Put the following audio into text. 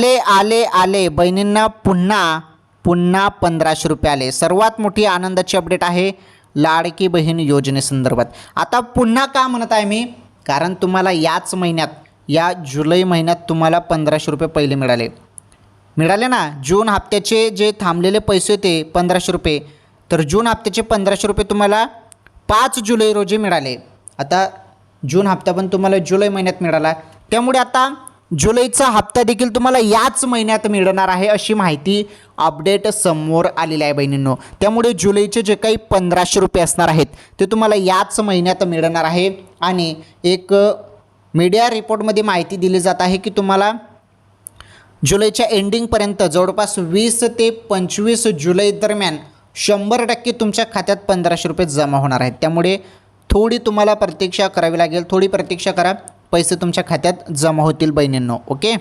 आले आले आले बहिणींना पुन्हा 1500 रुपये आले. सर्वात मोठी आनंदाची अपडेट आहे लाडकी बहीण योजनेसंदर्भात. आता पुन्हा का म्हणत आहे मी, कारण तुम्हाला याच महिन्यात, या जुलै महिन्यात तुम्हाला 1500 रुपये पहिले मिळाले ना. जून हप्त्याचे जे थांबलेले पैसे होते 1500 रुपये, तर जून हप्त्याचे 1500 रुपये तुम्हाला 5 जुलै रोजी मिळाले. आता जून हप्ता पण तुम्हाला जुलै महिन्यात मिळाला, त्यामुळे आता जुलैचा हप्ता देखील तुम्हाला याच महिन्यात मिळणार आहे अशी माहिती अपडेट समोर आलेली आहे बहिणींनो. त्यामुळे जुलैचे जे काही 1500 रुपये असणार आहेत ते तुम्हाला याच महिन्यात मिळणार आहे. आणि एक मीडिया रिपोर्टमध्ये माहिती दिली जात आहे की तुम्हाला जुलैच्या एंडिंगपर्यंत जवळपास 20 ते 25 जुलै दरम्यान 100% तुमच्या खात्यात 1500 रुपये जमा होणार आहेत. त्यामुळे थोडी तुम्हाला प्रतीक्षा करावी लागेल, थोडी प्रतीक्षा करा, पैसे तुमच्या खात्यात जमा होतील बहिणींनो. ओके.